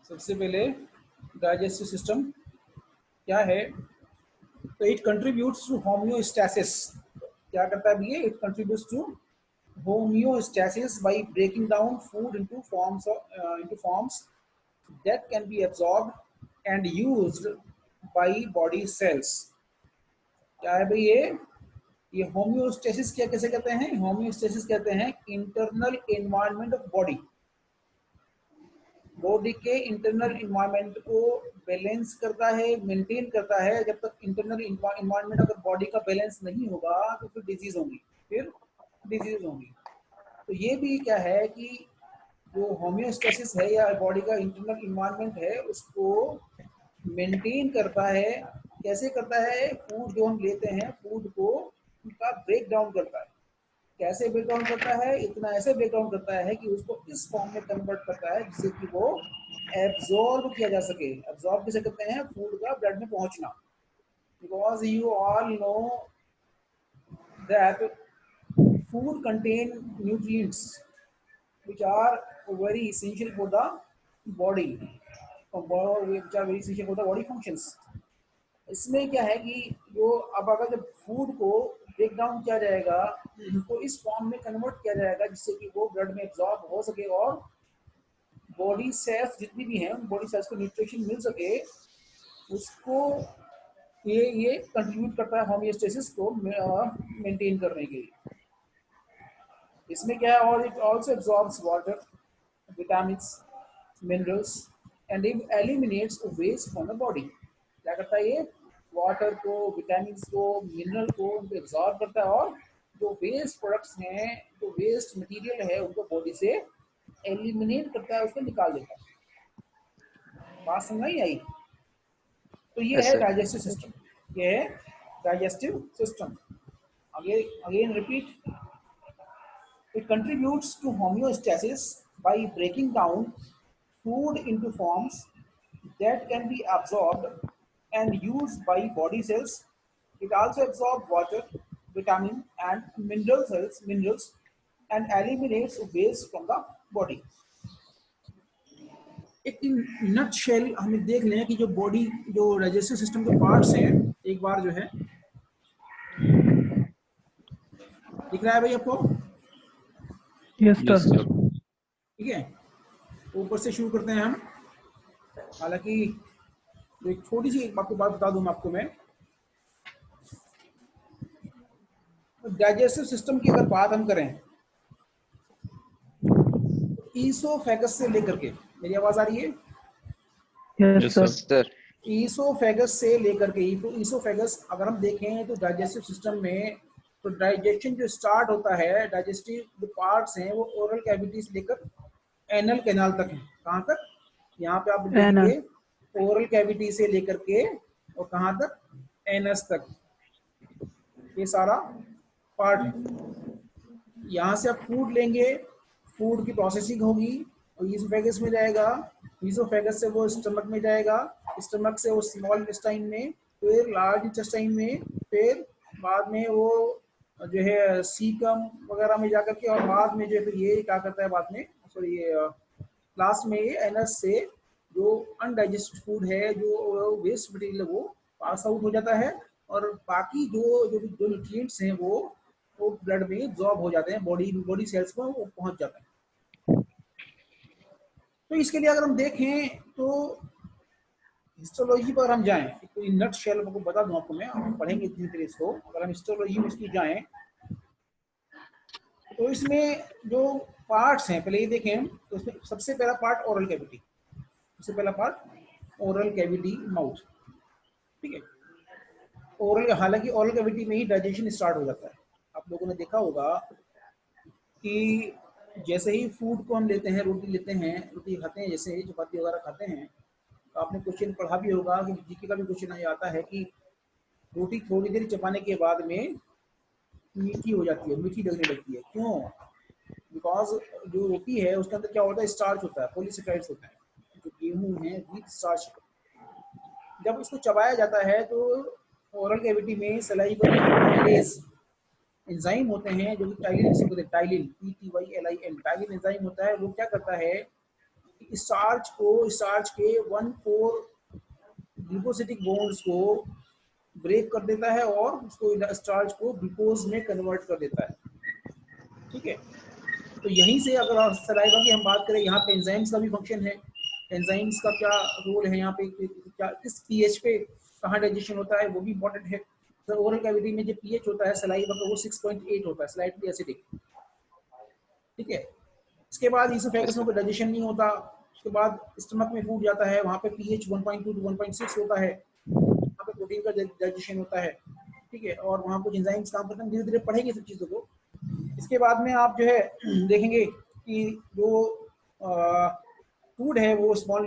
सबसे पहले digestive system क्या है, तो इट कंट्रीब्यूट्स टू होम्योस्टैसिस। क्या करता है ये? It contributes to homeostasis by breaking down food into forms that can be absorbed and used by body cells। क्या है भाई ये होम्योस्टेसिस क्या कैसे कहते हैं? होम्योस्टेसिस कहते हैं internal environment of body. Body के इंटरनल एनवायरनमेंट को बैलेंस करता है, मेंटेन करता है। जब तक इंटरनल एनवायरनमेंट अगर बॉडी का बैलेंस नहीं होगा तो फिर डिजीज होंगी, तो ये भी क्या है कि जो होम्योस्टेसिस है या बॉडी का इंटरनल एनवायरनमेंट है उसको मेंटेन करता है। कैसे करता है? फूड जो हम लेते हैं, फूड को उनका ब्रेक डाउन करता है। कैसे ब्रेक डाउन करता है? इतना ऐसे ब्रेक डाउन करता है कि उसको इस फॉर्म में कन्वर्ट करता है जिससे कि वो एब्जॉर्ब किया जा सके। एब्जॉर्ब किसे कहते हैं? फूड का ब्लड में पहुंचना। Because you all know that food contain nutrients which are very essential for the body, which are very essential for the body functions। इसमें क्या है कि जो अब अगर जब फूड को ब्रेक डाउन किया जाएगा, उनको इस फॉर्म में कन्वर्ट किया जाएगा जिससे कि वो ब्लड में एब्जॉर्ब हो सके और बॉडी सेल्स जितनी भी हैं उन बॉडी सेल्स को न्यूट्रिशन मिल सके, उसको ये कंट्रीब्यूट करता है होमियोस्टेसिस को मेंटेन करने के लिए। इसमें क्या है? और it also absorbs water, vitamins, minerals and eliminates waste from the body. क्या करता है ये? वाटर को, विटामिन्स को, मिनरल को एब्जॉर्ब करता है और जो वेस्ट प्रोडक्ट्स हैं, जो वेस्ट मटेरियल है उनको बॉडी से एलिमिनेट करता है, उसको निकाल देता है। बात समझ नहीं आई? तो ये है डाइजेस्टिव सिस्टम, ये है digestive system. Again repeat, it contributes to homeostasis by breaking down food into forms that can be absorbed and used by body cells. It also absorbs water, vitamin and minerals and eliminates waste from the body। एक नट shell हमें देख लें कि जो body, जो digestive system के parts हैं, एक बार जो है दिख रहा है भाई आपको? Yes sir. ठीक है, ऊपर से शुरू करते हैं हम। हालांकि एक छोटी सी आपको बात बता दूं आपको मैं, डाइजेस्टिव सिस्टम की अगर बात हम करें, ईसोफेगस से लेकर के, मेरी आवाज आ रही है? Yes sir. ईसोफेगस से लेकर के, ईसोफेगस अगर हम देखें तो डाइजेस्टिव सिस्टम में तो डाइजेशन जो स्टार्ट होता है, डाइजेस्टिव जो पार्ट्स हैं वो ओरल कैविटी से लेकर एनल कैनाल तक है। कहाँ तक? यहाँ पे आप देखेंगे ओरल कैविटी से लेकर के और कहाँ तक? एनस तक। ये सारा पार्ट है। यहाँ से आप फूड लेंगे, फूड की प्रोसेसिंग होगी और ईसोफेगस में जाएगा, ईसोफेगस से वो स्टमक में जाएगा, स्टमक से वो स्मॉल इंटेस्टाइन में, फिर लार्ज इंटेस्टाइन में, फिर बाद में वो जो है सीकम वगैरह में जाकर के, और बाद में जो है फिर ये क्या करता है बाद में, सॉरी लास्ट में ये एनस से जो अनडाइजेस्टेड फूड है, जो वेस्ट मटेरियल है, वो पास आउट हो जाता है और बाकी जो न्यूट्रिएंट्स हैं वो ब्लड में एब्जॉर्ब हो जाते हैं, बॉडी सेल्स में वो पहुंच जाते हैं। तो इसके लिए अगर हम देखें तो हिस्टोलॉजी पर हम जाएं, तो नट शेल को बता दूं आपको मैं, हम पढ़ेंगे धीरे धीरे इसको। अगर हम हिस्टोलॉजी में इसकी जाएं तो इसमें जो पार्ट्स हैं पहले ये देखें, तो इसमें सबसे पहला पार्ट ओरल कैविटी, सबसे पहला पार्ट ओरल कैविटी, माउथ। ठीक है, ओरल, हालांकि ओरल कैविटी में ही डाइजेशन स्टार्ट हो जाता है। आप लोगों ने देखा होगा कि जैसे ही फूड को हम लेते हैं, रोटी खाते हैं, जैसे चपाती वगैरह खाते हैं, तो आपने क्वेश्चन पढ़ा भी होगा कि जीके का भी क्वेश्चन आता है कि रोटी थोड़ी देर चबाने के बाद में मीठी हो जाती है, मीठी लगने लगती है। क्यों? बिकॉज जो रोटी है उसके अंदर क्या होता है? स्टार्च होता है, पॉलीसेकेराइड्स होता है, जो गेहूं है, व्हीट स्टार्च। जब उसको चबाया जाता है तो ओरल कैविटी में सलाइवरी एमाइलेज एंजाइम होते हैं जो कि टाइलिन से होते हैं, टाइलिन, TYLIN, टाइलिन एंजाइम होता है। वो क्या करता है स्टार्च के 1,4 ग्लूकोसिटिक बॉन्ड्स को ब्रेक कर देता है और उसको स्टार्च को ग्लूकोज में कन्वर्ट कर देता है। ठीक है, तो यहीं से अगर सलाइवा की हम बात करें, यहाँ पे एंजाइम्स का भी फंक्शन है। एंजाइम्स का क्या रोल है यहाँ पे, क्या किस पीएच पे कहाँ डाइजेशन होता है वो भी इंपॉर्टेंट है। तो ओरल कैविटी में जो पीएच होता है सलाइवा का वो 6.8 होता है, स्लाइटली एसिडिक। ठीक है, इसके बाद ईसोफेगस में कोई डाइजेशन नहीं होता, उसके बाद स्टमक में फूड जाता है, वहाँ पे पीएच 1.2 to 1.6 होता है, वहाँ पे प्रोटीन का डाइजेशन होता है। ठीक है, और वहाँ कुछ एंजाइम्स काम करते हैं, धीरे धीरे पढ़ेंगे सब चीज़ों को। इसके बाद में आप जो है देखेंगे कि जो फूड है वो स्मॉल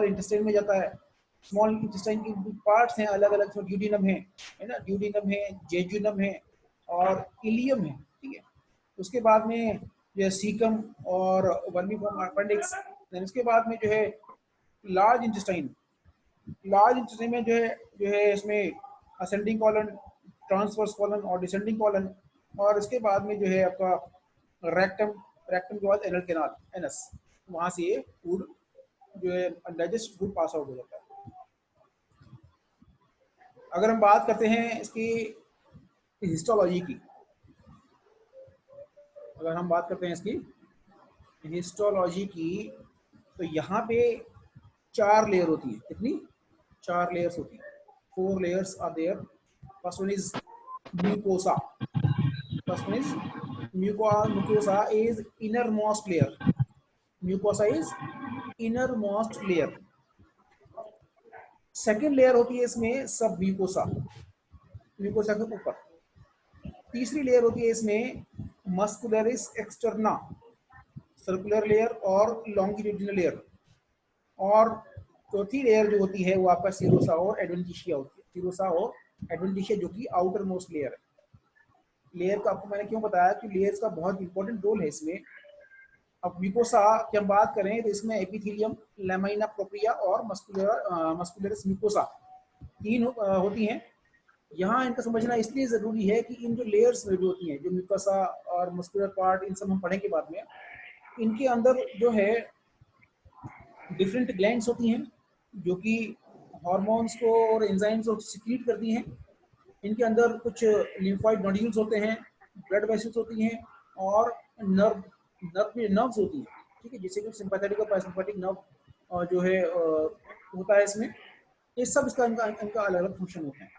इंटेस्टाइन में जाता है। स्मॉल इंटेस्टाइन की पार्ट्स हैं अलग अलग, ड्यूडिनम है ना, ड्यूडिनम है, जेजुनम है और इलियम है। ठीक है, उसके बाद में जो है सीकम और वर्मीफॉर्म अपेंडिक्स। उसके बाद में जो है लार्ज इंटेस्टाइन में जो है इसमें असेंडिंग कॉलन, ट्रांसवर्स कॉलन और डिसेंडिंग कॉलन। और इसके बाद में जो है आपका रेक्टम के बाद एनल कैनाल, एनस, वहाँ से ये फूड जो है अनडाइजेस्ट फूड पास आउट हो जाता है। अगर हम बात करते हैं इसकी हिस्टोलॉजी की, अगर हम बात करते हैं इसकी हिस्टोलॉजी की, तो यहाँ पे 4 लेयर होती है। कितनी? 4 लेयर्स होती है। 4 layers are there. First one is mucosa. First one is mucosa is innermost layer. Mucosa is innermost layer. Second layer होती है इसमें सब म्यूकोसा, म्यूकोसा के ऊपर। तीसरी लेयर होती है इसमें मस्कुलरिस एक्सटर्ना, सर्कुलर लेयर और लॉन्गिट्यूडिनल लेयर। और चौथी लेयर जो होती है वो आपका सीरोसा और एडवेंटिशिया होती है। सीरोसा और एडवेंटिशिया जो कि आउटर मोस्ट लेयर है। लेयर का आपको मैंने क्यों बताया कि लेयर्स का बहुत इंपॉर्टेंट रोल है इसमें। अब म्यूकोसा की हम बात करें तो इसमें एपिथेलियम, लैमिना प्रोप्रिया और मस्कुलरिस म्यूकोसा 3 होती हैं। यहाँ इनका समझना इसलिए ज़रूरी है कि इन जो लेयर्स में जो होती हैं, जो म्यूकोसा और मस्कुलर पार्ट, इन सब हम पढ़ेंगे बाद में, इनके अंदर जो है डिफरेंट ग्लैंड्स होती हैं जो कि हार्मोन्स को और एंजाइम्स को सिक्रीट करती हैं। इनके अंदर कुछ लिम्फोइड नोड्यूल्स होते हैं, ब्लड वेसल्स होती हैं और नर्व्स होती हैं। ठीक है, जैसे कि सिंपैथेटिक और पैरासिम्पैथिक नर्व जो है होता है इसमें। ये सब इसका इनका अलग अलग फंक्शन होते हैं।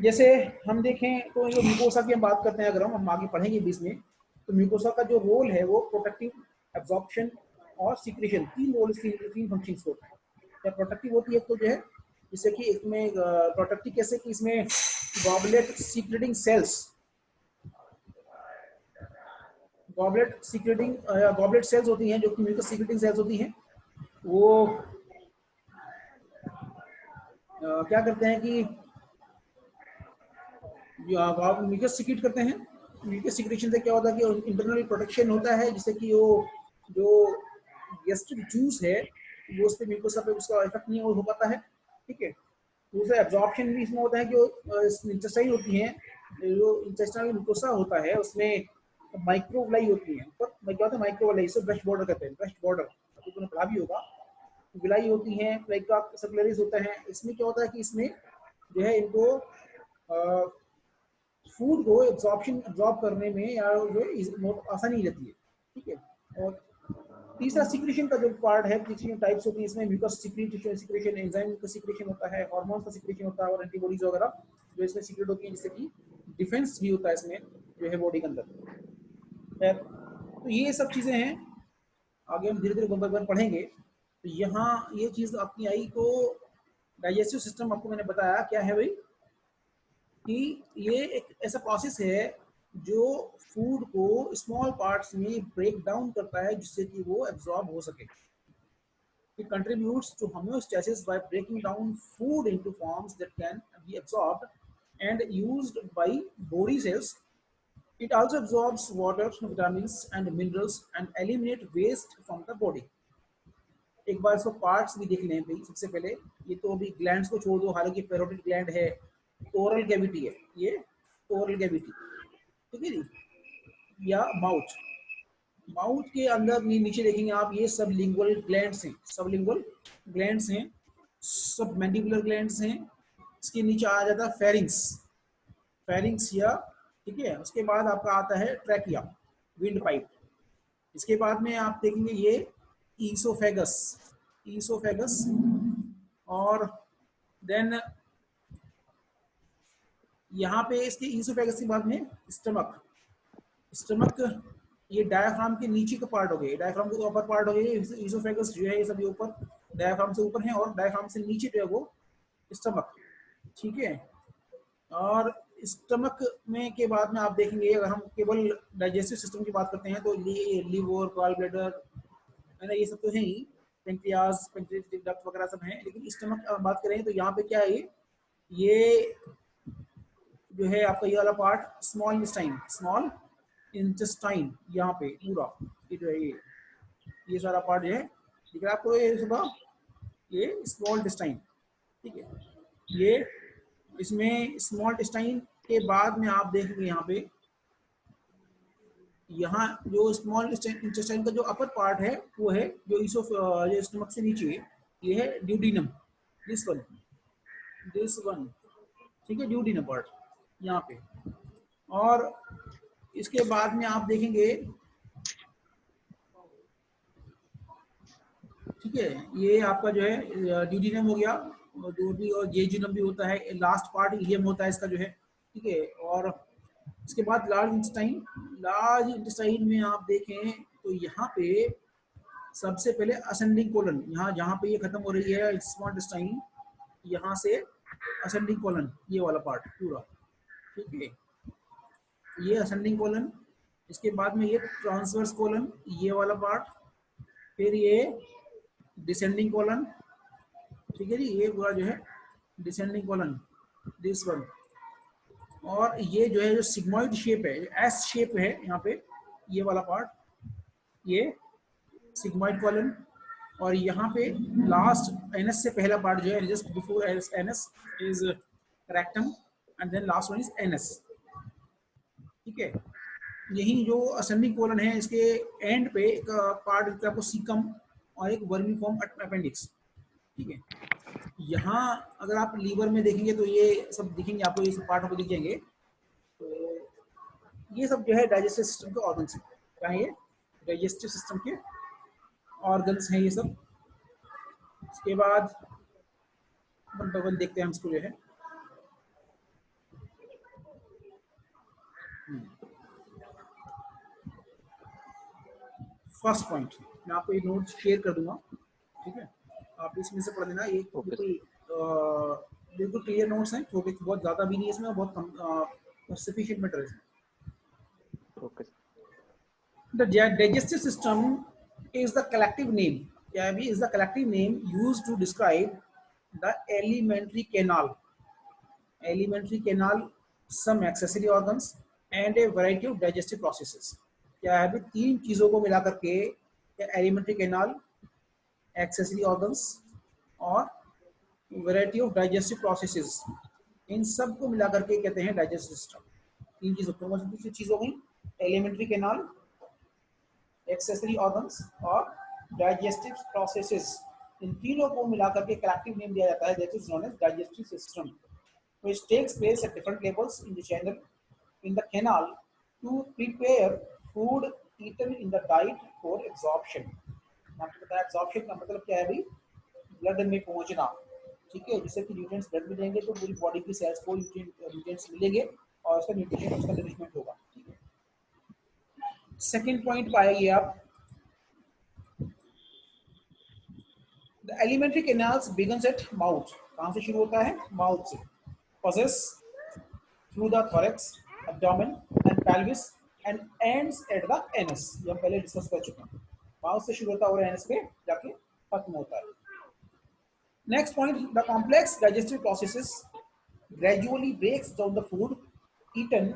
जैसे हम देखें तो जो म्यूकोसा की हम बात करते हैं, अगर हम आगे पढ़ेंगे बीच में, तो म्यूकोसा का जो रोल है वो प्रोटेक्टिव, एब्जॉर्प्शन और सीक्रेशन, 3 रोल, 3 फंक्शंस होते हैं। या प्रोटेक्टिव होती है तो जो है जैसे कि इसमें प्रोटेक्टिव कैसे कि इसमें goblet secreting cells, goblet cells होती हैं जो कि म्यूकस सीक्रेटिंग सेल्स होती हैं। वो क्या करते हैं कि म्यूकस सीक्रेट करते हैं। म्यूकस सीक्रेशन से क्या होता है कि इंटरनल प्रोटेक्शन होता है, जिससे कि वो जो गैस्ट्रिक जूस है वो उस पर म्यूकोसा पे उसका इफेक्ट नहीं हो पाता है। ठीक है, दूसरा एब्जॉर्प्शन भी इसमें होता है कि जो इंटेस्टाइन होती हैं, जो इंटेस्टाइनल म्यूकोसा होता है उसमें माइक्रोवलाई होती है। पर क्या होता है माइक्रोवलाई, इसे ब्रश बॉर्डर कहते हैं, ब्रश बॉर्डर तो तुमने पढ़ा भी होगा। विलाई होती हैं, प्लेगा सर्कुलरिस होता है। इसमें क्या होता है कि इसमें जो है इनको फूड को एब्जॉर्ब करने में या जो आसानी रहती है। ठीक है, और तीसरा सीक्रेशन का जो पार्ट है, तीसरी टाइप्स होती है इसमें म्यूकस सीक्रेशन, एंजाइम का सीक्रेशन होता है, हार्मोन्स का सीक्रेशन होता है और एंटीबॉडीज वगैरह जो इसमें सीक्रेट होती है, जिससे कि डिफेंस भी होता है इसमें जो है बॉडी के अंदर। तो ये सब चीज़ें हैं, आगे हम धीरे धीरे वन पढ़ेंगे। तो यहाँ ये चीज़ अपनी आई तो डाइजेस्टिव सिस्टम आपको मैंने बताया क्या है भाई, कि ये एक ऐसा प्रोसेस है जो फूड को स्मॉल पार्ट्स में ब्रेक डाउन करता है जिससे कि वो एब्जॉर्ब हो सके। It contributes to homeostasis by breaking down food into forms that can be absorbed and used by body cells. It also absorbs water, vitamins and minerals and eliminate waste from the body. एक बार इसको parts भी देख लें भाई। सबसे पहले ये तो अभी ग्लैंड्स को छोड़ दो, हालांकि पैरोटिड ग्लैंड है, ओरल कैविटी है, ये ओरल कैविटी, ठीक है जी, या माउथ। माउथ के अंदर नीचे देखेंगे आप, ये सबलिंगुअल ग्लैंड्स हैं, सबलिंगुअल ग्लैंड्स हैं, सब मैंडिबुलर ग्लैंड्स हैं। इसके नीचे आ जाता है फेरिंग्स, फेरिंग्स, ठीक है। उसके बाद आपका आता है ट्रैकिया, विंड पाइप। इसके बाद में आप देखेंगे ये ईसोफेगस, ईसोफेगस। और देन यहाँ पे इसके ईसोफेगस के बाद में स्टमक, स्टमक ये डायफ्राम के नीचे का पार्ट हो गया, डायफ्राम के ऊपर पार्ट हो गया। ईसोफेगस जो है ये सभी ऊपर, डायफ्राम से ऊपर है, और डायफ्राम से नीचे जो है वो स्टमक, ठीक है। और स्टमक में के बाद में आप देखेंगे, अगर हम केवल डाइजेस्टिव सिस्टम की बात करते हैं तो लीवर, गॉल ब्लैडर है ना, ये सब तो है ही, पेंक्रियाज, पेंक्रियाटिक डक्ट वगैरह सब हैं। लेकिन स्टमक बात करें तो यहाँ पे क्या है, ये जो है आपका ये वाला part small intestine, small intestine, यहाँ पे पूरा ये जो है ये सारा पार्ट जो है दिख रहा है आपको, ये सुबह ये स्मॉल इंटेस्टाइन, ठीक है। ये इसमें स्मॉल इंटेस्टाइन के बाद में आप देखेंगे यहाँ पे, यहाँ जो स्मॉल इंटेस्टाइन का जो अपर पार्ट है वो है जो जो स्टमक से नीचे है, ये है ड्यूडीनम, दिस वन, ठीक है, ड्यूडीनम पार्ट यहाँ पे। और इसके बाद में आप देखेंगे, ठीक है, ये आपका जो है ड्यूडीनम हो गया, और जेजुनम भी होता है, लास्ट पार्ट इलियम होता है इसका जो है, ठीक है। और इसके बाद लार्ज इंटेस्टाइन, लार्ज इंटेस्टाइन में आप देखें तो यहाँ पे सबसे पहले असेंडिंग कोलन, यहाँ जहाँ पे ये खत्म हो रही है स्मॉल इंटेस्टाइन, यहाँ से असेंडिंग कोलन, ये वाला पार्ट पूरा, ठीक है, ये असेंडिंग कोलन। इसके बाद में ये ट्रांसवर्स कोलन, ये वाला पार्ट, फिर ये डिसेंडिंग कोलन, ठीक है जी, ये पूरा जो है डिसेंडिंग कोलन, दिस वन। और ये जो है जो सिग्मॉइड शेप है, एस शेप है यहाँ पे, ये वाला पार्ट, ये सिग्मॉइड कोलन। और यहाँ पे लास्ट एनएस से पहला पार्ट जो है, just before anus is rectum, and then last one is anus, ठीक है। यही जो असेंडिंग कोलन है, इसके एंड पे एक पार्ट दिखता है आपको सीकम, और एक वर्मीफॉर्म अपेंडिक्स, ठीक है। यहाँ अगर आप लीवर में देखेंगे तो ये सब दिखेंगे आपको, ये सब पार्ट आपको दिख जाएंगे। तो ये सब जो है डाइजेस्टिव सिस्टम के ऑर्गन्स हैं, क्या है ये डाइजेस्टिव सिस्टम के ऑर्गन्स हैं ये सब। इसके बाद वन बाय वन देखते हैं हम इसको जो है। फर्स्ट पॉइंट मैं आपको ये नोट्स शेयर कर दूंगा, ठीक है, आप इसमें से पढ़ लेना। ये बिल्कुल क्लियर नोट्स हैं, छोटे, बहुत ज़्यादा भी नहीं इसमें, बहुत कम, सफिशिएंट मटेरियल है। The digestive system is the collective name, is the collective name used to describe the alimentary canal, some accessory organs, and a variety of digestive processes। क्या है, तीन चीजों को मिला करके एलिमेंट्री कैनाल, एक्सेसरी ऑर्गन्स और variety of digestive processes, इन सब को मिला करके कहते हैं डाइजेस्टिव सिस्टम। तीन चीजों को, दूसरी चीज हो गई एलिमेंट्री कैनाल, एक्सेसरी ऑर्गन्स और डाइजेस्टिव प्रोसेसेस, इन तीनों को मिलाकर के कलेक्टिव नेम दिया जाता है, that is known as digestive system, which takes place at different levels in the channel in the canal to prepare food eaten in the diet for absorption। आपको पता है absorption का मतलब क्या है भाई, ब्लड में पहुंचना, ठीक है, जिससे कि न्यूट्रिएंट्स ब्लड में जाएंगे तो पूरी बॉडी की सेल्स को न्यूट्रिएंट्स मिलेंगे और उसका न्यूट्रिशन, उसका नरिशमेंट होगा, ठीक है। सेकंड पॉइंट पाएंगे आप, the alimentary canals begins at mouth, कहाँ से शुरू होता है, माउथ से, passes through the thorax, abdomen and pelvis and ends at the anus। ये हम पहले डिस्कस कर चुके हैं, माउथ से शुरू होता है और एनस पे जाके खत्म होता है। Next point, the complex digestive processes gradually breaks down the food eaten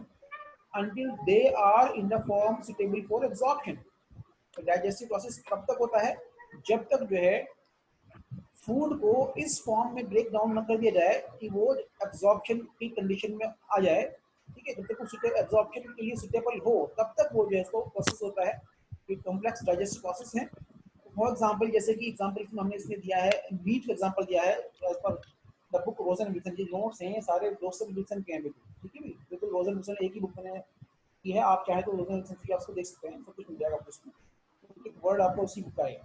until they are in the form suitable for absorption। तो डाइजेस्टिव प्रोसेस कब तक होता है, जब तक जो है फूड को इस फॉर्म में ब्रेक डाउन न कर दिया जाए कि वो एब्जॉर्प्शन की कंडीशन में आ जाए, ठीक है, जब तक वो एब्जॉर्प्शन के लिए सुटेबल हो तब तक वो जो है इसको प्रोसेस होता है, ये कॉम्प्लेक्स डाइजेस्टिव प्रोसेस है। फॉर एग्जांपल जैसे कि एग्जांपल हमने इसमें दिया है, मीट का एग्जांपल दिया है as per the book Rosen Wilson. ये नोट्स हैं सारे रोजन विल्सन के हैं बिल्कुल, ठीक है, बिल्कुल रोजन विल्सन एक ही बुक में की है, आप चाहे तो रोजन विल्सन की आपको देख सकते हैं, सब कुछ मिल जाएगा आपको उसमें, एक वर्ड आपको उसी बुक का आएगा।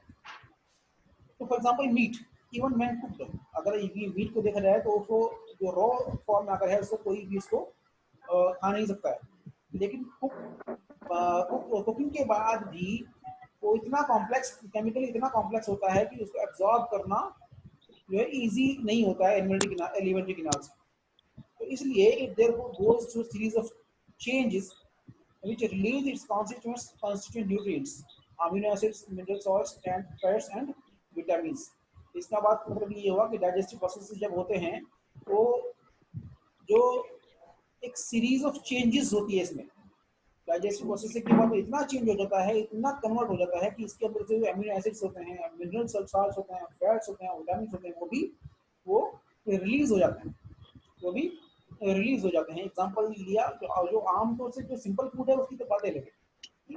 तो for example meat, even man cook, अगर ये मीट को देखा जाए तो उसको जो रॉ फॉर्म में अगर है उसको कोई भी इसको खा नहीं सकता है, लेकिन कुकिंग के बाद भी वो इतना कॉम्प्लेक्स केमिकल इतना कॉम्प्लेक्स होता है कि उसको एब्जॉर्ब करना जो है इजी नहीं होता है एलिमेंट्री किनाल से। तो इसलिए it therefore goes through series of changes which release its constituent nutrients, amino acids, mineral salts and fats and vitamins। इसका बात मतलब ये हुआ कि डाइजेस्टिव प्रोसेस जब होते हैं तो जो एक सीरीज ऑफ चेंजेस होती है इसमें, डाइजेस्टिव प्रोसेस के बाद इतना चेंज हो जाता है, इतना कन्वर्ट हो जाता है कि इसके अंदर से जो अमीनो एसिड्स होते हैं, मिनरल सल्ट्स होते हैं, फैट्स होते हैं, विटामिन होते हैं, वो रिलीज हो जाते हैं, वो भी रिलीज हो जाते हैं। एग्जांपल लिया जो आमतौर से जो सिंपल फूड है उसकी तो बातें लगे,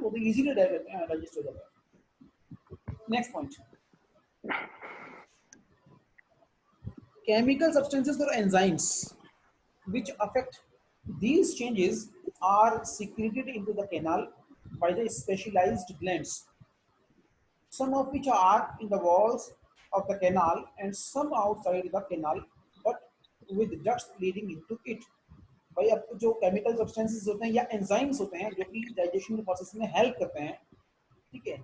वो तो इजीली डाइजेस्ट हो जाता है। Next point, chemical substances or enzymes which affect these changes are secreted into the canal by the specialized glands, some of which are in the walls of the canal and some outside the canal but with ducts leading into it। भाई अब जो chemical substances होते हैं या enzymes होते हैं जो कि डाइजेशन प्रोसेस में हेल्प करते हैं, ठीक है,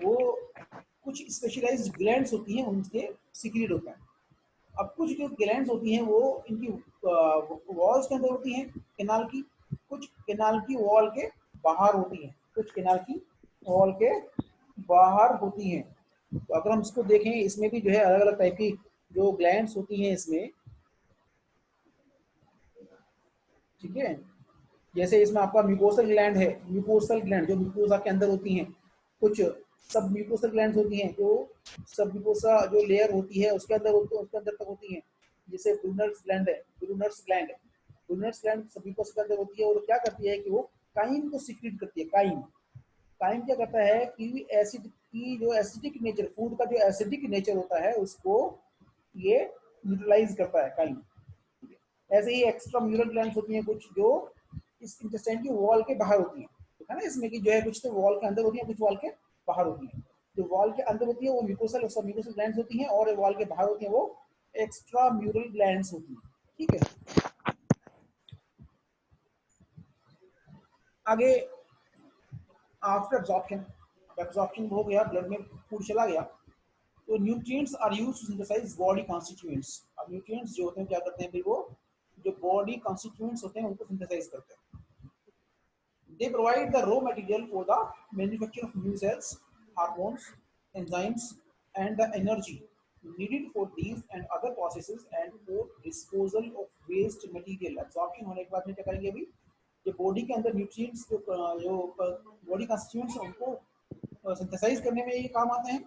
वो कुछ स्पेशलाइज्ड ग्लैंड्स होती हैं उनके सीक्रेट होता है। अब कुछ जो ग्लैंड्स होती हैं वो इनकी वॉल्स के अंदर होती हैं कैनाल की, कुछ कैनाल की वॉल के बाहर होती हैं, कुछ कैनाल की वॉल के बाहर होती हैं। तो अगर हम इसको देखें इसमें भी जो है अलग अलग टाइप की जो ग्लैंड्स होती हैं इसमें, ठीक है, जैसे इसमें आपका म्यूकोसल ग्लैंड है, म्यूकोसल ग्लैंड जो म्यूकोसा के अंदर होती हैं, कुछ सब म्यूकोसल ग्लैंड्स होती हैं जो सब म्यूकोसा जो लेयर होती है उसके अंदर उसके अंदर तक होती हैं, जैसे ब्रूनर्स ग्लैंड है, ब्रूनर्स ग्लैंड सब म्यूकोसा के अंदर होती है और क्या करती है कि वो काइन को सीक्रेट करती है। काइन क्या करता है कि एसिड की जो एसिडिक नेचर, फूड का जो एसिडिक नेचर होता है उसको ये न्यूट्रलाइज करता है काइन। ऐसे ही एक्स्ट्रा म्यूरल ग्लैंड्स होती हैं कुछ जो इस इंटेस्टाइन की वॉल के बाहर होती हैं, है ना, इसमें कि जो है कुछ तो वॉल के अंदर होती हैं, कुछ वॉल के बाहर होती हैं। जो वॉल के अंदर होती है वो म्यूकोसल ग्लैंड्स होती हैं और वॉल के बाहर होती हैं वो एक्स्ट्रा म्यूरल ग्लैंड्स होती हैं, ठीक है। आगे आफ्टर एब्जॉर्प्शन हो गया, ब्लड में फूड चला गया, तो nutrients are used to synthesise body constituents. अब न्यूट्रिएंट्स जो होते हैं क्या करते हैं, वो जो बॉडी कॉन्स्टिट्यूएंट्स होते हैं उनको सिंथेसाइज करते हैं। They provide the raw material for the manufacture of new cells, hormones, enzymes, and the energy needed for these and other processes and for disposal of waste material। Absorption होने के बाद में क्या करेंगे, अभी जो बॉडी के अंदर न्यूट्रिएंट्स जो बॉडी कॉन्स्टिट्यूएंट्स हैं उनको सिंथेसाइज करने में ये काम आते हैं।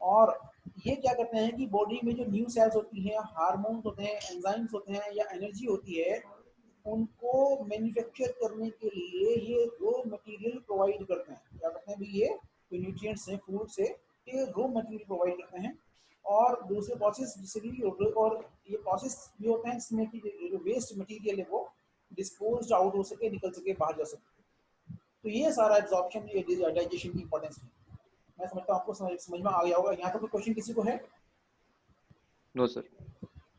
और ये क्या करते हैं कि बॉडी में जो न्यू सेल्स होती हैं, हार्मोन्स होते हैं, एंजाइम्स होते हैं या एनर्जी होती है, उनको मैन्युफैक्चर करने के लिए ये रॉ मटेरियल प्रोवाइड करते हैं। क्या करते हैं भी ये न्यूट्रिएंट्स हैं फूड से, ये रॉ मटेरियल प्रोवाइड करते हैं। और दूसरे प्रोसेस जिससे भी, और ये प्रोसेस भी होते हैं जिसमें कि जो वेस्ट मटेरियल है वो डिस्पोज आउट हो सके, निकल सके, बाहर जा सके। तो ये सारा एब्जॉर्प्शन, ये डाइजेशन की इंपॉर्टेंस है। मैं समझता हूँ आपको समझ में आ गया होगा। यहाँ तक कोई क्वेश्चन किसी को है? No sir.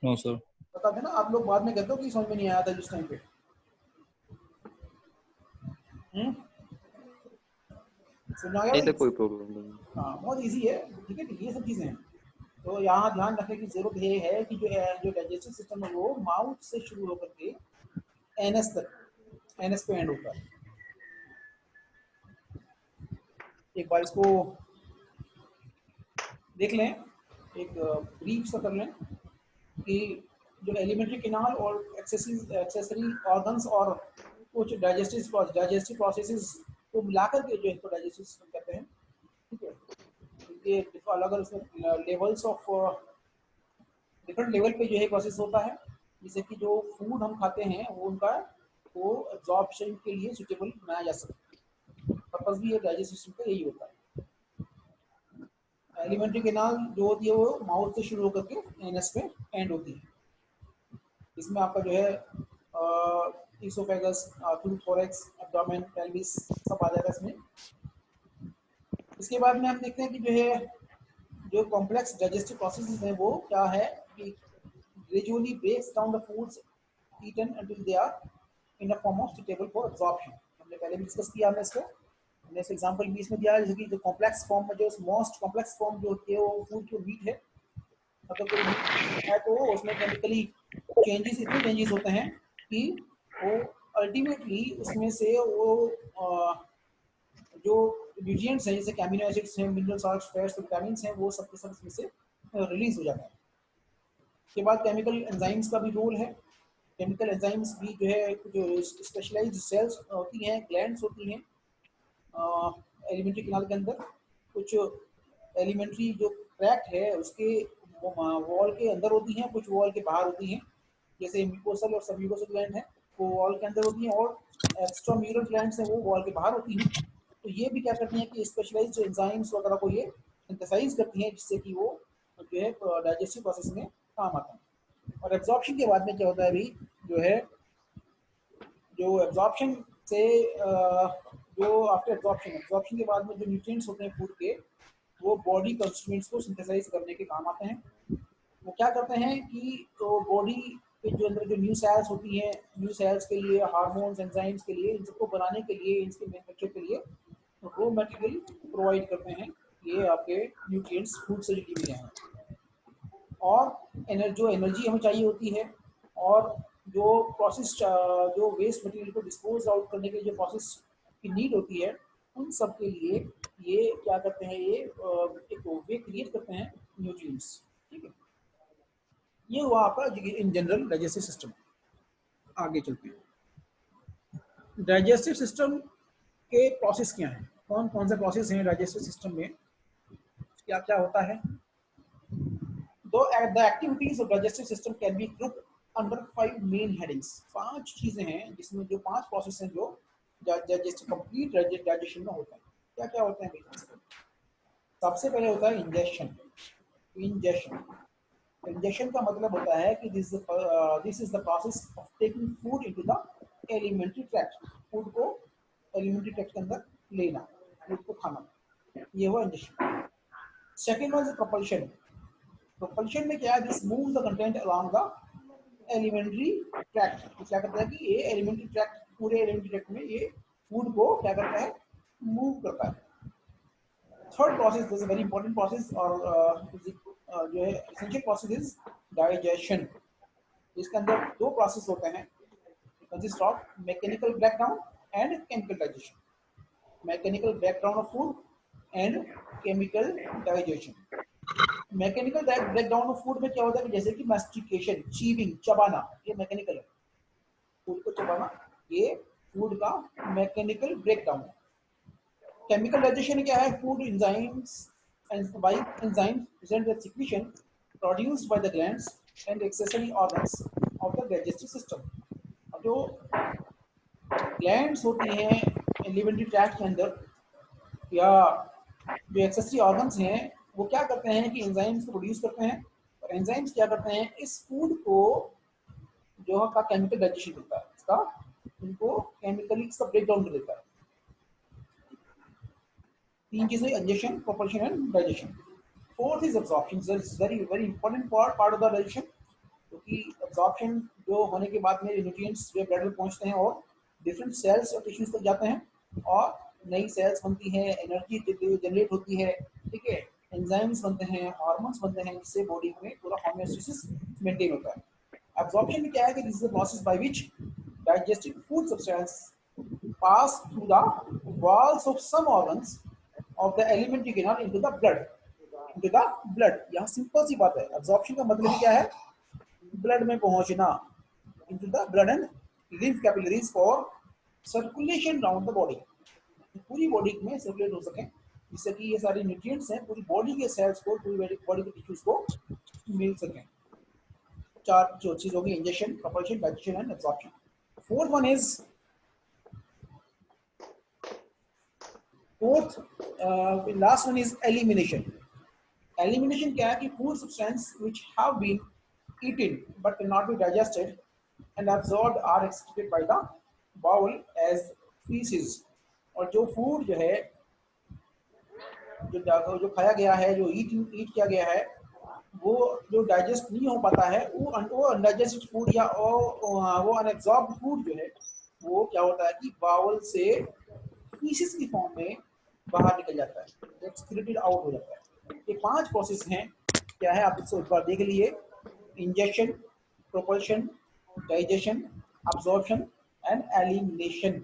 No sir. बता देना, आप लोग बाद में कहते हो कि समझ में नहीं आया था जिस टाइम पे। समझ आ गया? नहीं सर, कोई प्रॉब्लम नहीं। हाँ, बहुत इजी है, ठीक है, ये सब चीजें हैं। तो यहाँ ध्यान रखने की जरूरत ये है कि जो डाइजेस्टिव सिस्टम है वो माउथ से शुरू होकर के एनएस तक, एनएस पे एंड होता है। एक बार इसको देख लें, एक ब्रीफ सा कर लें कि जो एलिमेंट्री कैनाल और एक्सेसरी ऑर्गन्स और कुछ डाइजेस्टिव प्रोसेसेस को मिलाकर के जो इसको डाइजेस्टिव सिस्टम कहते हैं, ठीक है। ये अलग अलग लेवल्स ऑफ डिफरेंट लेवल पे जो है प्रोसेस होता है, जैसे कि जो फूड हम खाते हैं वो उनका वो एब्जॉर्प्शन के लिए सुटेबल बनाया जा सकता है। पर्पस भी ये डाइजेस्टिव सिस्टम का यही होता है। एलिमेंट्री कैनाल जो होती है वो माउथ से शुरू होकर के एनस पे एंड होती है। इसमें आपका जो है इसोफेगस, थोरैक्स, एब्डोमेन, पेल्विस सब आ जाएगा इसमें। इसके बाद में हम देखते हैं कि जो है जो कॉम्प्लेक्स डाइजेस्टिव प्रोसेसेस हैं वो क्या है कि gradually breaks down the foods eaten until they are in a form of suitable for absorption. हमने पहले भी डिस्कस किया, हमने इसको एग्जांपल भी इसमें दिया है, जैसे कि जो कॉम्प्लेक्स फॉर्म में जो मोस्ट कॉम्प्लेक्स फॉर्म जो होती है वो फूड जो मीट है, मतलब कोई मीट है तो उसमें केमिकली चेंजेस, इतने चेंजेस होते हैं कि वो अल्टीमेटली उसमें से वो जो न्यूट्रिएंट्स हैं जैसे अमीनो एसिड्स हैं, मिनरल सॉल्ट्स, फैट्स, विटामिन्स हैं, वो सब के सब इसमें से रिलीज हो जाता है। उसके बाद केमिकल एंजाइम्स का भी रोल है। केमिकल एंजाइम्स भी जो है जो स्पेशलाइज्ड सेल्स होती हैं, ग्लैंड्स होती हैं एलिमेंट्री कैनाल के अंदर, कुछ एलिमेंट्री जो ट्रैक्ट है उसके वॉल के अंदर होती हैं, कुछ वॉल के बाहर होती हैं, जैसे म्यूकोसल और सबम्यूकोसल ग्लैंड है वो वॉल के अंदर होती हैं और एक्स्ट्राम्यूरल ग्लैंड्स हैं वो वॉल के बाहर होती हैं। तो ये भी क्या करती हैं कि स्पेशलाइज्ड एंजाइम्स वगैरह को ये सिंथेसाइज करती हैं जिससे कि वो जो है डाइजेस्टिव प्रोसेस में काम आता है। और एब्जॉर्प्शन के बाद में क्या होता है अभी जो है, जो एब्जॉर्प्शन से जो आफ्टर एब्जॉर्प्शन के बाद में जो न्यूट्रिएंट्स होते हैं फूड के, वो बॉडी कंस्टिट्यूएंट्स को सिंथेसाइज करने के काम आते हैं। वो क्या करते हैं कि तो बॉडी के जो अंदर जो न्यू सेल्स होती हैं, न्यू सेल्स के लिए हार्मोन्स, एंजाइम्स के लिए, इन सबको बनाने के लिए, इनके मैन्युफैक्चर के लिए रॉ मटेरियल प्रोवाइड करते हैं ये आपके न्यूट्रिएंट्स फूड से जो मिले हैं। और जो एनर्जी हमें चाहिए होती है और जो प्रोसेस जो वेस्ट मटेरियल को डिस्पोज आउट करने के लिए जो प्रोसेस की नीड होती है, उन सब के लिए ये क्या करते हैं, ये एक वे क्रिएट करते हैं न्यूट्रिएंट्स। ठीक है, ये हुआ आपका इन जनरल डाइजेस्टिव सिस्टम। आगे चलते हैं डाइजेस्टिव सिस्टम के प्रोसेस क्या हैं, कौन कौन से प्रोसेस हैं डाइजेस्टिव सिस्टम में, क्या क्या होता है। Though the activities of digestive system can be grouped under 5 main headings। 5 चीजें हैं जिसमें जो 5 प्रोसेस हैं जो डाइजेस्टिव कंप्लीट डाइजेशन में होता है। क्या क्या होते हैं भाई? सबसे पहले होता है इंजेक्शन। इंजेक्शन इंजेक्शन का मतलब होता है कि this is the process of taking food into the alimentary tract. Food को एलिमेंट्री ट्रैक्ट के अंदर लेना, फूड को खाना, ये हुआ ingestion. Second one is propulsion. Propulsion में क्या है, this moves the content along the alimentary tract. तो क्या करता है कि ये एलिमेंट्री ट्रैक्ट, पूरे एलिमेंट्री ट्रैक्ट में ये फूड को क्या करता है, मूव करता है। Third process, this is very important process और जो है एसेंशियल प्रोसेस इज डाइजेशन। इसके अंदर 2 प्रोसेस होते हैं, consist of mechanical breakdown and chemical digestion. Mechanical breakdown of food and chemical digestion. Mechanical breakdown of food में क्या होता है, जैसे कि मैस्टिकेशन, चीविंग, चबाना, ये मैकेनिकल है। फूड को चबाना ये फूड का मैकेनिकल ब्रेकडाउन है। केमिकल डाइजेशन क्या है, food enzymes and by enzymes present the secretion produced by the glands and accessory organs of the digestive system। अब जो ग्लैंड्स होती हैं एलिमेंट्री ट्रैक्ट के अंदर या जो एक्सेसरी ऑर्गन्स हैं, वो क्या करते हैं कि एंजाइम्स को प्रोड्यूस करते हैं, और एंजाइम्स क्या करते हैं, इस फूड को जो का केमिकल डाइजेशन करता है, इसका इनको केमिकली इसका ब्रेक डाउन कर देता है। 3 चीजें, injection, propulsion and digestion. Fourth is absorption. Is very very important part of the digestion, क्योंकि एब्जॉर्प्शन जो होने के बाद में न्यूट्रिएंट्स जो ब्लड में पहुंचते हैं और डिफरेंट सेल्स और टिश्यूज तक जाते हैं और नई सेल्स बनती हैं, एनर्जी जनरेट होती है, ठीक है, एंजाइम्स बनते हैं, हार्मोन्स बनते हैं, जिससे बॉडी में पूरा होमियोस्टेसिस मेंटेन होता है। एब्जॉर्प्शन में क्या है कि this is the process by which digestive food substance pass through the walls of some organs of the alimentary canal into the blood. Into the blood, यहाँ सिंपल सी बात है, एब्जॉर्प्शन का मतलब क्या है, ब्लड में पहुंचना, into the blood and lymph capillaries for circulation around the body, पूरी बॉडी में सर्कुलेट हो सके, जिससे कि ये सारे न्यूट्रिएंट्स हैं पूरी बॉडी के सेल्स को, पूरी बॉडी के टिश्यूज को मिल सकें। 4 जो चीज होगी, ingestion, propulsion, digestion and absorption. Fourth one is last one is elimination. Elimination क्या है कि food substance which have been eaten but cannot be digested and absorbed are excreted by the bowel as feces। और जो food जो है जो खाया गया है, जो ईट किया गया है, वो जो डाइजेस्ट नहीं हो पाता है, वो अनडाइजेस्टेड फूड या वो अनएब्सॉर्ब्ड फूड जो है वो क्या होता है कि बाउल से फीसिस की फॉर्म में बाहर निकल जाता है, एक्सक्रीटेड आउट हो जाता है। ये 5 प्रोसेस हैं, क्या है आप इसको एक बार देख लीजिए। Injection, propulsion, digestion, absorption and elimination.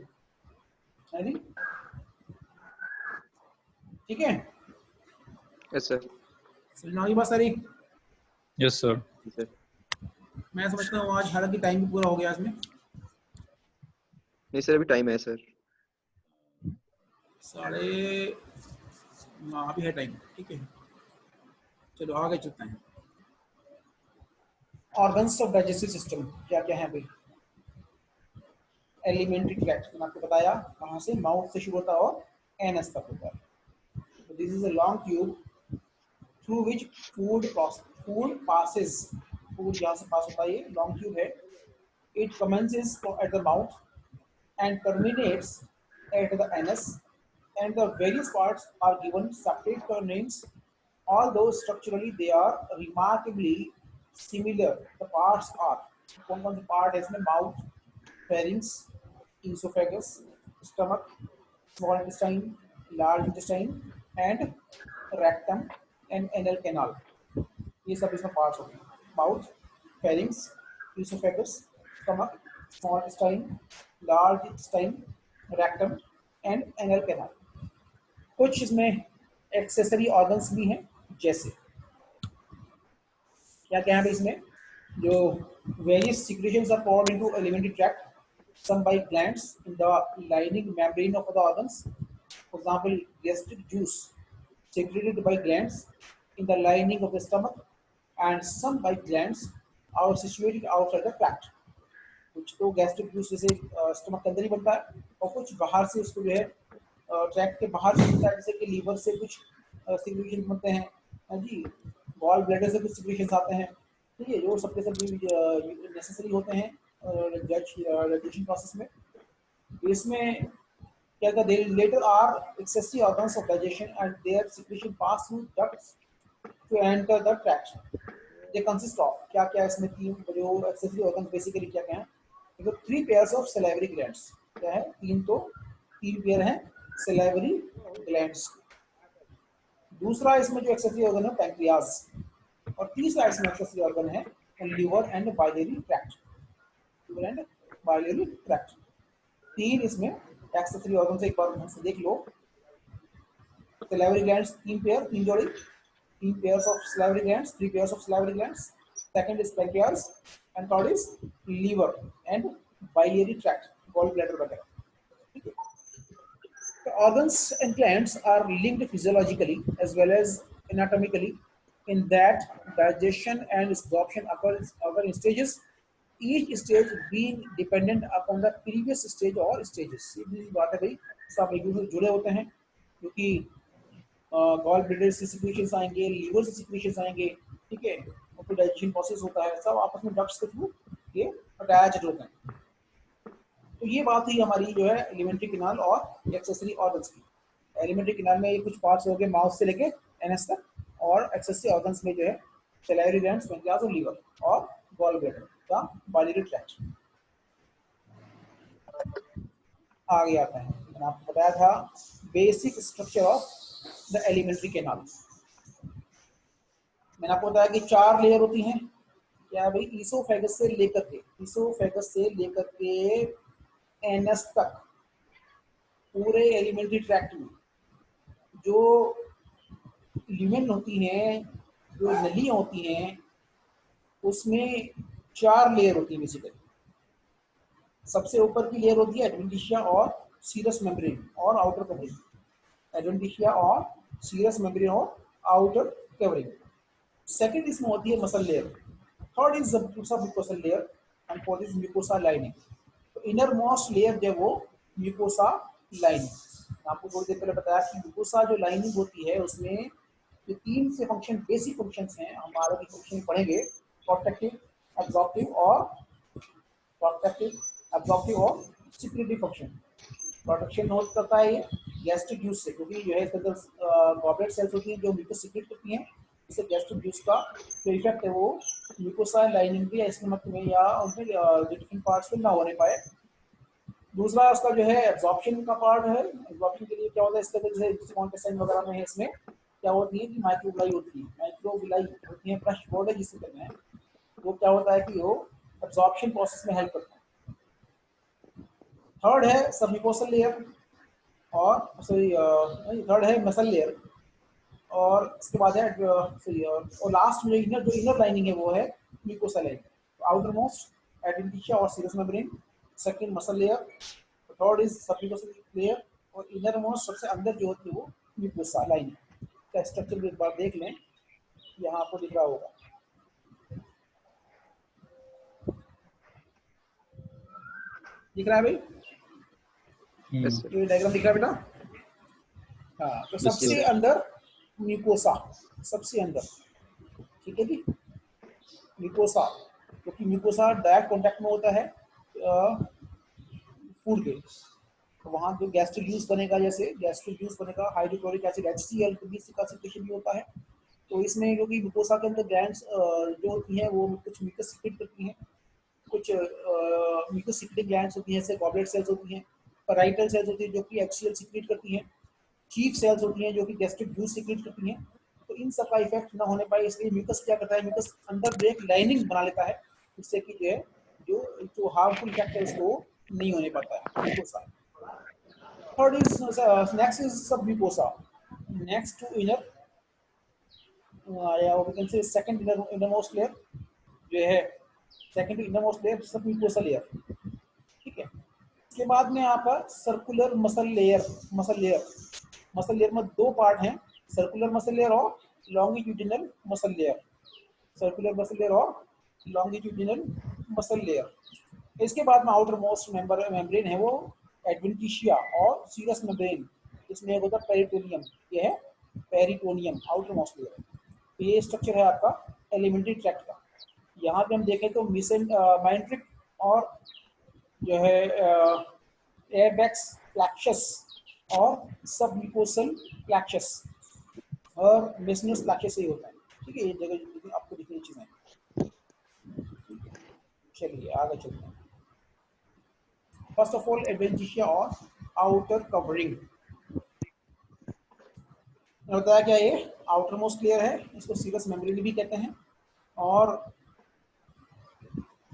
ठीक है? Yes sir. समझना ये बात सारी? Yes sir. मैं समझता हूँ आज हालांकि टाइम भी पूरा हो गया इसमें। नहीं सर, अभी टाइम है सर। अभी है टाइम, ठीक है। चलो आगे चलते हैं। ऑर्गन्स ऑफ डाइजेस्टिव सिस्टम क्या क्या है भाई? एलिमेंट्री ट्रैक्ट, मैंने आपको बताया कहाँ से, माउथ से शुरू होता है और एनस तक होता है। This is a long tube through which food passes। Food यहाँ से पास होता है, ये लॉन्ग ट्यूब है। It commences at the mouth and terminates at the anus, and the various parts are given separate names, although structurally they are remarkably similar। The parts are, कौन कौन से part है इसमें? Mouth, pharynx, esophagus, stomach, small intestine, large intestine and rectum and anal canal। ये सब इसमें parts होते हैं। Mouth, pharynx, oesophagus, stomach, small intestine, large intestine, rectum and anal canal. कुछ इसमें एक्सेसरी ऑर्गन्स भी हैं, जैसे क्या क्या है इसमें? जो various secretions are poured into alimentary tract, some by glands in the lining membrane of the organs। For example, gastric juice secreted by glands in the lining of the stomach, and some by glands are situated outside the tract। कुछ तो gastric juice जैसे stomach के अंदर ही बनता है, और कुछ बाहर से उसको जो है ट्रैक्ट के बाहर से बनता है, जैसे कि लीवर से कुछ सिक्रेशन बनते हैं, हाँ जी, गॉल ब्लैडर से कुछ सिक्रेशंस आते हैं। ठीक है, जो सबके सब नेसेसरी होते हैं डाइजेशन प्रोसेस में। इसमें क्या कहते हैं? Latter are accessory organs of digestion and their secretion pass through ducts to enter the tract। They consist of, क्या क्या इसमें तीन जो एक्सेसरी ऑर्गन बेसिकली क्या क्या हैं? देखो, 3 pairs of salivary glands। क्या है? तीन पेयर हैं salivary glands। दूसरा इसमें जो एक्सेसरी ऑर्गन है पैंक्रियाज, और तीसरा इसमें एक्सेसरी ऑर्गन है liver and biliary tract. Liver and biliary tract, तीन इसमें एक्सेसरी ऑर्गन से एक बार हमसे देख लो। salivary glands 3 पेयर, 3 जोड़ी, 3 pairs of salivary glands, 3 pairs of salivary glands, second is pancreas, and third is liver and biliary tract, gallbladder वगैरह। The organs and glands are linked physiologically as well as anatomically in that digestion and absorption occur in stages, each stage being dependent upon the previous stage or stages। ये भी बात है भाई, सब एक दूसरे से जुड़े होते हैं, क्योंकि गॉल ब्लैडर से सिक्रेशंस आएंगे, लीवर से सिक्रेशंस आएंगे, ठीक है, और फिर डाइजेशन प्रोसेस होता है, सब आपस में डक्ट्स के थ्रू ये अटैच्ड होते हैं। तो ये बात ही हमारी जो है एलिमेंट्री कैनाल और एक्सेसरी ऑर्गन्स की। एलिमेंट्री कैनाल में ये कुछ पार्ट्स हो गए माउथ से लेके एनएस तक, और एक्सेसरी ऑर्गन्स में जो है सैलिवरी ग्लैंड्स, पैंक्रियाज और लीवर और गॉल ब्लैडर का बाइलियरी ट्रैक्ट। आगे आता है, मैंने आपको बताया था basic structure of the alimentary canal. मैंने आपको बताया कि 4 लेयर होती हैं। क्या भाई? ईसोफेगस से लेकर के एनस तक पूरे एलिमेंट्री ट्रैक्ट में जो ल्यूमेन होती हैं, जो नलियां होती हैं, उसमें 4 लेयर होती है बेसिकली। सबसे ऊपर की लेयर होती है एडवेंटिशिया और सीरस मेम्ब्रेन और आउटर कवरिंग। एडवेंटिशिया और सीरस मेम्ब्रेन और आउटर कवरिंग। सेकंड इसमें होती है muscle layer. Third is mucosa layer and fourth is mucosa lining. तो इनर मोस्ट लेयर जो वो म्यूकोसा लाइनिंग। आपको थोड़ी देर पहले बताया कि म्यूकोसा जो लाइनिंग होती है उसमें ये 3 से फंक्शन बेसिक फंक्शंस हैं, हम आगे के फंक्शन पढ़ेंगे, प्रोटेक्टिव, एब्जॉर्प्टिव और सिक्रेटरी फंक्शन। प्रोटेक्शन होल्ड करता है ये गैस्ट्रिक जूस से, क्योंकि जो है इसके अंदर गॉबलेट सेल्स होती हैं जो म्यूकस सीक्रेट करती हैं, इससे गैस्ट्रिक जूस का जो इफेक्ट है वो म्यूकोसा लाइनिंग पे या स्टमक में या उनके डिफरेंट पार्ट्स में ना होने पाए। दूसरा उसका जो है एब्जॉर्प्शन का पार्ट है। एब्जॉर्प्शन के लिए क्या होता है, इसके अंदर जैसे इंटेस्टाइन वगैरह में है, इसमें क्या होती है कि माइक्रोविलाई होती है, ब्रश बोर्ड है जिससे कहते हैं, वो क्या होता है कि वो एब्जॉर्प्शन प्रोसेस में हेल्प करता है। थर्ड है सबम्यूकोसल लेयर और थर्ड है मसल लेयर, और इसके बाद है और लास्ट में जो इनर लाइनिंग है वो है mucosa line. Outer most adventitia और serous membrane, second muscle layer, third is submucosal layer, और इनर मोस्ट सबसे अंदर जो होती है वो म्यूकोसा लाइन है। इसका स्ट्रक्चर एक बार देख लें, यहाँ आपको दिख रहा होगा, दिख रहा है भाई? Yes, sir. ये डायग्राम दिख रहा है बेटा? हाँ, तो सबसे अंदर म्यूकोसा, सबसे अंदर, ठीक है जी, म्यूकोसा, क्योंकि म्यूकोसा डायरेक्ट कांटेक्ट में होता है फूड के, तो वहाँ जो गैस्ट्रिक जूस बनेगा, जैसे गैस्ट्रिक जूस बनेगा, हाइड्रोक्लोरिक एसिड HCl का सिक्रेशन भी होता है। तो इसमें क्योंकि म्यूकोसा के अंदर ग्लैंड्स जो होती हैं वो कुछ म्यूकस सीक्रेट करती हैं, कुछ म्यूकस सीक्रेटिंग ग्लैंड्स होती हैं, जैसे गॉबलेट सेल्स होती हैं, पैराइटल सेल्स होती है जो कि HCl सीक्रेट करती हैं, चीफ सेल्स होती हैं जो कि गैस्ट्रिक जूस सीक्रेट करती हैं। तो इन सब का इफेक्ट ना होने पाए, इसलिए म्यूकस क्या करता है, म्यूकस अंदर जो एक लाइनिंग बना लेता है, जिससे कि जो है जो हार्मफुल इफेक्ट है उसको नहीं होने पाता है mucosa. Third is next is submucosa, next to inner या we can say second innermost layer जो है, second innermost layer submucosa layer, ठीक है। इसके बाद में आपका circular muscle layer, muscle layer में दो पार्ट हैं, सर्कुलर मसल लेयर और longitudinal muscle layer, circular muscle layer और लॉन्गिट्यूडिनल मसल लेयर। इसके बाद में आउटर मोस्ट मेम्ब्रेन है वो एडवेंटिशिया और सीरस मेम्ब्रेन, इसमें एक होता है पेरिटोनियम, ये है पेरिटोनियम आउटर मोस्ट लेयर। तो ये स्ट्रक्चर है आपका एलिमेंट्री ट्रैक्ट का। यहाँ पे हम देखें तो माइंट्रिक और जो है एयरबैक्स फ्लैक्शस और सबम्यूकोसल फ्लैक्शस और मेसनस फ्लैक्शस ही होता है, ठीक है। ये जगह आपको दिखनी चीजें, चलिए आगे चलते हैं। फर्स्ट ऑफ ऑल एडवेंटिशिया और आउटर कवरिंग, बताया क्या, ये आउटर मोस्ट लेयर है, इसको सीरस मेम्ब्रेन भी कहते हैं, और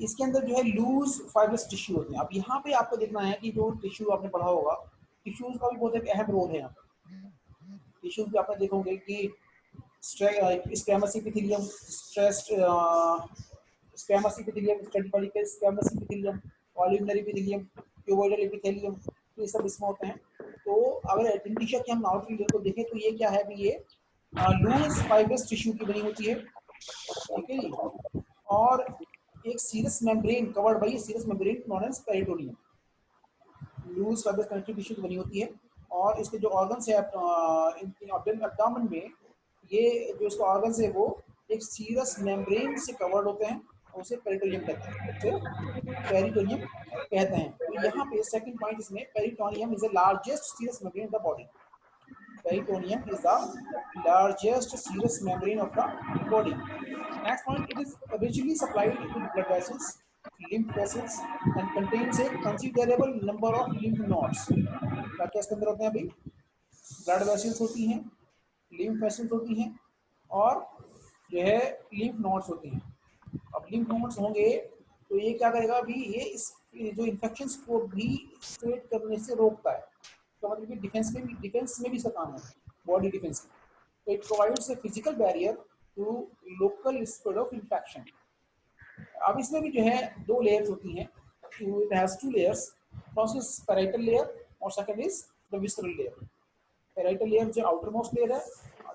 इसके अंदर जो है लूज फाइब्रस टिश्यू होते हैं। अब यहाँ पे आपको देखना है कि जो टिश्यू आपने पढ़ा होगा, टिश्यूज का भी बहुत एक अहम रोल है यहाँ पे। टिश्यूज भी आपने देखोगे कि squamous epithelium, squamous epithelium, stratified squamous epithelium, columnar epithelium, cuboidal epithelium, ये सब इसमें होते हैं। तो अगर एडवेंटिशिया की हम आउटर लेयर को देखें तो ये क्या है भी, ये लूज फाइब्रस टिश्यू की बनी होती है, ठीक है जी। और एक serous membrane covered by serous membrane known as peritoneum, loose fibrous connective tissue बनी होती है। और इसके जो ऑर्गन्स है एब्डोमेन में, ये जो इसका ऑर्गन्स है वो एक सीरस मेम्ब्रेन से कवर्ड होते हैं, उसे पेरिटोनियम कहते हैं, उसे पेरिटोनियम कहते हैं। तो यहाँ पे सेकंड पॉइंट इसमें, peritoneum is the largest serous membrane of the body, peritoneum is the largest serous membrane of the body. Next point, it is originally supplied to blood vessels, lymph vessels, and contains a considerable number of lymph nodes. क्या क्या इसके अंदर होते हैं भाई? Blood vessels होती हैं, lymph vessels होती हैं, और जो है लिम्फ नोड्स होती हैं। अब लिम्फ नोड्स होंगे तो ये क्या करेगा अभी, ये इस जो इन्फेक्शंस को भी स्प्रेड करने से रोकता है। तो मतलब कि डिफेंस में भी इसका काम है, बॉडी डिफेंस में। तो it provides a physical barrier to local spread of infection. अब इसमें भी जो है दो लेयर्स होती हैं, it has two layers, first is parietal layer और second is the visceral layer. Parietal layer जो आउटर मोस्ट लेयर है,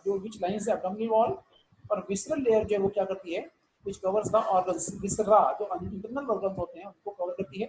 जो which lines the abdominal wall, और विसरल लेयर जो है वो क्या करती है, which covers the organs, viscera जो इंटरनल ऑर्गन्स होते हैं उनको कवर करती है।